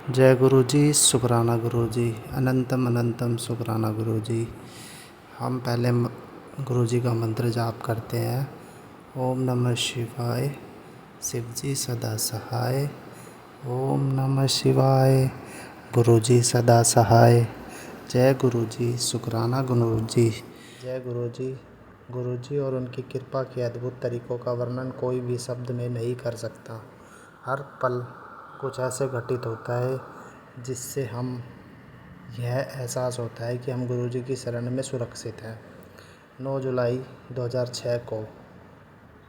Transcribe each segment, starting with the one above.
जय गुरु जी, शुक्राना गुरु जी, अनंतम अनंतम शुक्राना गुरु जी। हम पहले गुरु जी का मंत्र जाप करते हैं। ओम नमः शिवाय, शिव जी सदा सहाय। ओम नमः शिवाय, गुरु जी सदा सहाय। जय गुरु जी, शुक्राना गुरु जी। जय गुरु जी और उनकी कृपा के अद्भुत तरीक़ों का वर्णन कोई भी शब्द में नहीं कर सकता। हर पल कुछ ऐसे घटित होता है जिससे हम यह एहसास होता है कि हम गुरु जी की शरण में सुरक्षित हैं। 9 जुलाई 2006 को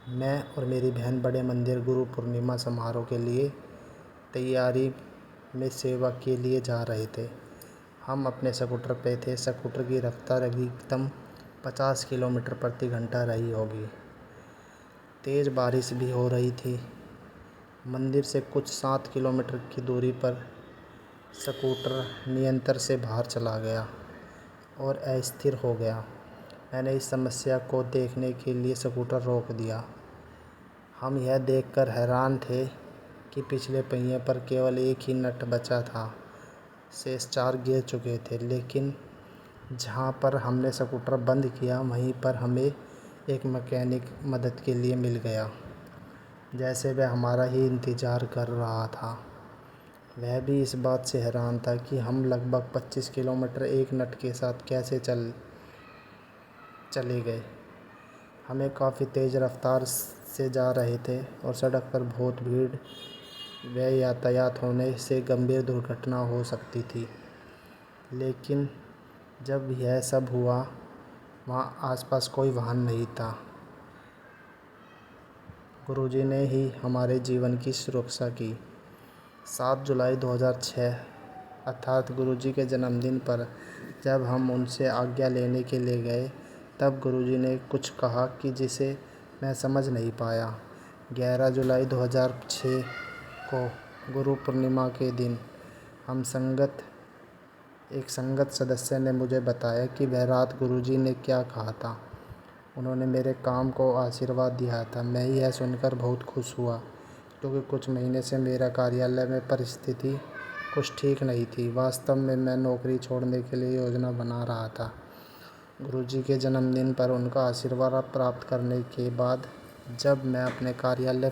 मैं और मेरी बहन बड़े मंदिर गुरु पूर्णिमा समारोह के लिए तैयारी में सेवा के लिए जा रहे थे। हम अपने स्कूटर पे थे। स्कूटर की रफ्तार अधिकतम 50 किलोमीटर प्रति घंटा रही होगी। तेज़ बारिश भी हो रही थी। मंदिर से कुछ 7 किलोमीटर की दूरी पर स्कूटर नियंत्रण से बाहर चला गया और अस्थिर हो गया। मैंने इस समस्या को देखने के लिए स्कूटर रोक दिया। हम यह देखकर हैरान थे कि पिछले पहिए पर केवल एक ही नट बचा था। शेष 4 गिर चुके थे, लेकिन जहाँ पर हमने स्कूटर बंद किया वहीं पर हमें एक मैकेनिक मदद के लिए मिल गया, जैसे वह हमारा ही इंतज़ार कर रहा था। वह भी इस बात से हैरान था कि हम लगभग 25 किलोमीटर एक नट के साथ कैसे चले गए। हमें काफ़ी तेज़ रफ्तार से जा रहे थे और सड़क पर बहुत भीड़ व यातायात होने से गंभीर दुर्घटना हो सकती थी। लेकिन जब यह सब हुआ, वहाँ आसपास कोई वाहन नहीं था। गुरुजी ने ही हमारे जीवन की सुरक्षा की। 7 जुलाई 2006 अर्थात गुरुजी के जन्मदिन पर जब हम उनसे आज्ञा लेने के लिए गए, तब गुरुजी ने कुछ कहा कि जिसे मैं समझ नहीं पाया। 11 जुलाई 2006 को गुरु पूर्णिमा के दिन एक संगत सदस्य ने मुझे बताया कि वह रात गुरुजी ने क्या कहा था। उन्होंने मेरे काम को आशीर्वाद दिया था। मैं यह सुनकर बहुत खुश हुआ, क्योंकि कुछ महीने से मेरा कार्यालय में परिस्थिति कुछ ठीक नहीं थी। वास्तव में मैं नौकरी छोड़ने के लिए योजना बना रहा था। गुरुजी के जन्मदिन पर उनका आशीर्वाद प्राप्त करने के बाद जब मैं अपने कार्यालय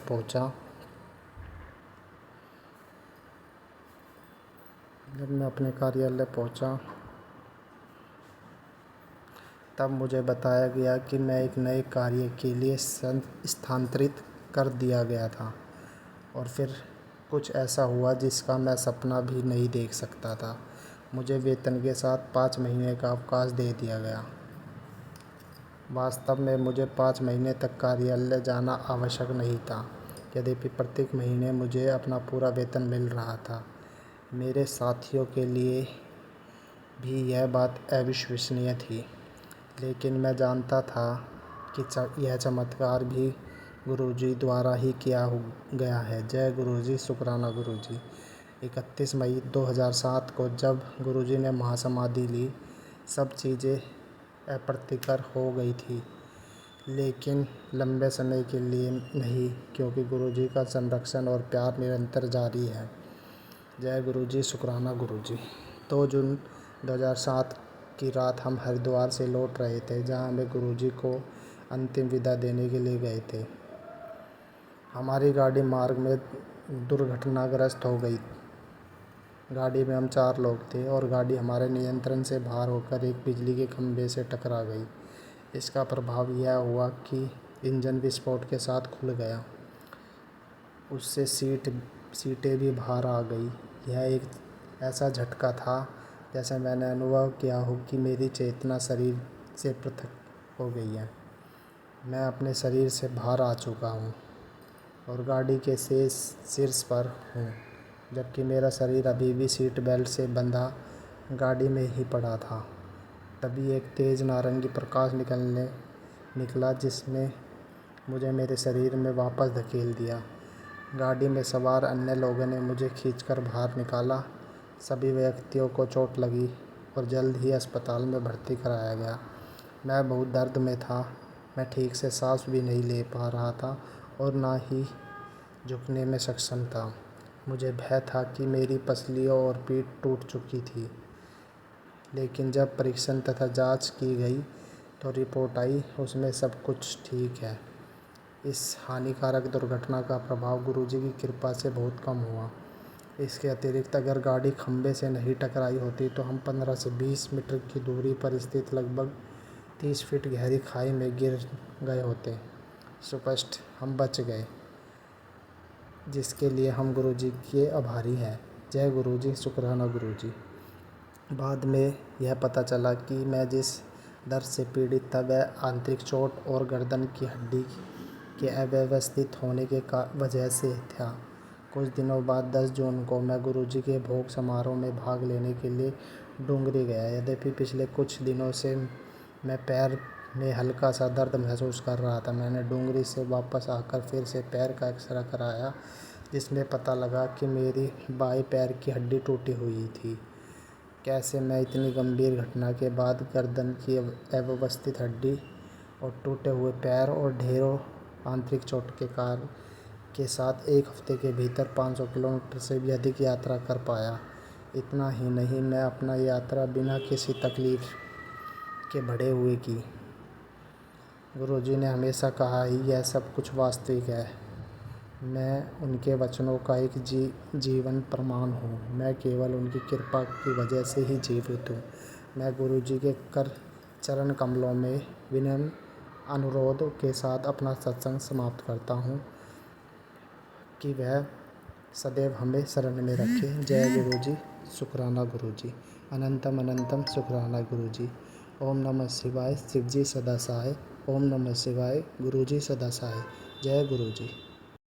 पहुंचा, तब मुझे बताया गया कि मैं एक नए कार्य के लिए स्थानांतरित कर दिया गया था और फिर कुछ ऐसा हुआ जिसका मैं सपना भी नहीं देख सकता था। मुझे वेतन के साथ 5 महीने का अवकाश दे दिया गया। वास्तव में मुझे 5 महीने तक कार्यालय जाना आवश्यक नहीं था, यद्यपि प्रत्येक महीने मुझे अपना पूरा वेतन मिल रहा था। मेरे साथियों के लिए भी यह बात अविश्वसनीय थी, लेकिन मैं जानता था कि यह चमत्कार भी गुरुजी द्वारा ही किया गया है। जय गुरुजी, शुक्राना गुरुजी। 31 मई 2007 को जब गुरुजी ने महासमाधि ली, सब चीज़ें अप्रतिकर हो गई थी, लेकिन लंबे समय के लिए नहीं, क्योंकि गुरुजी का संरक्षण और प्यार निरंतर जारी है। जय गुरुजी, शुक्राना गुरुजी। 2 जून 2007 की रात हम हरिद्वार से लौट रहे थे, जहां हमें गुरुजी को अंतिम विदा देने के लिए गए थे। हमारी गाड़ी मार्ग में दुर्घटनाग्रस्त हो गई। गाड़ी में हम 4 लोग थे और गाड़ी हमारे नियंत्रण से बाहर होकर एक बिजली के खंभे से टकरा गई। इसका प्रभाव यह हुआ कि इंजन विस्फोट के साथ खुल गया। उससे सीटें भी बाहर आ गई। यह एक ऐसा झटका था जैसे मैंने अनुभव किया हो कि मेरी चेतना शरीर से पृथक हो गई है। मैं अपने शरीर से बाहर आ चुका हूँ और गाड़ी के शीर्ष पर हूँ, जबकि मेरा शरीर अभी भी सीट बेल्ट से बंधा गाड़ी में ही पड़ा था। तभी एक तेज़ नारंगी प्रकाश निकला, जिसने मुझे मेरे शरीर में वापस धकेल दिया। गाड़ी में सवार अन्य लोगों ने मुझे खींचकर बाहर निकाला। सभी व्यक्तियों को चोट लगी और जल्द ही अस्पताल में भर्ती कराया गया। मैं बहुत दर्द में था। मैं ठीक से सांस भी नहीं ले पा रहा था और ना ही झुकने में सक्षम था। मुझे भय था कि मेरी पसलियों और पीठ टूट चुकी थी, लेकिन जब परीक्षण तथा जांच की गई तो रिपोर्ट आई, उसमें सब कुछ ठीक है। इस हानिकारक दुर्घटना का प्रभाव गुरुजी की कृपा से बहुत कम हुआ। इसके अतिरिक्त अगर गाड़ी खंभे से नहीं टकराई होती तो हम 15 से 20 मीटर की दूरी पर स्थित लगभग 30 फीट गहरी खाई में गिर गए होते। स्पष्ट हम बच गए, जिसके लिए हम गुरुजी के आभारी हैं। जय गुरुजी, शुक्राना गुरुजी। बाद में यह पता चला कि मैं जिस दर्द से पीड़ित था वह आंतरिक चोट और गर्दन की हड्डी के अव्यवस्थित होने के वजह से था। कुछ दिनों बाद 10 जून को मैं गुरुजी के भोग समारोह में भाग लेने के लिए डूंगरी गया। यद्यपि पिछले कुछ दिनों से मैं पैर में हल्का सा दर्द महसूस कर रहा था, मैंने डूंगरी से वापस आकर फिर से पैर का एक्सरे कराया, जिसमें पता लगा कि मेरी बाएं पैर की हड्डी टूटी हुई थी। कैसे मैं इतनी गंभीर घटना के बाद गर्दन की अव्यवस्थित हड्डी और टूटे हुए पैर और ढेरों आंतरिक चोट के साथ एक हफ्ते के भीतर 500 किलोमीटर से भी अधिक यात्रा कर पाया। इतना ही नहीं, मैं अपना यात्रा बिना किसी तकलीफ के बढ़े हुए की। गुरुजी ने हमेशा कहा ही यह सब कुछ वास्तविक है। मैं उनके वचनों का एक जीवन प्रमाण हूँ। मैं केवल उनकी कृपा की वजह से ही जीवित हूँ। मैं गुरुजी के चरण कमलों में विनम्र अनुरोध के साथ अपना सत्संग समाप्त करता हूँ कि वह सदैव हमें शरण में रखे। जय गुरुजी, शुक्राना गुरुजी। अनंतम अनंतम शुक्राना गुरुजी। ओम नमः शिवाय, शिवजी सदा सहाय। ओम नमः शिवाय, गुरुजी सदा सहाय। जय गुरुजी।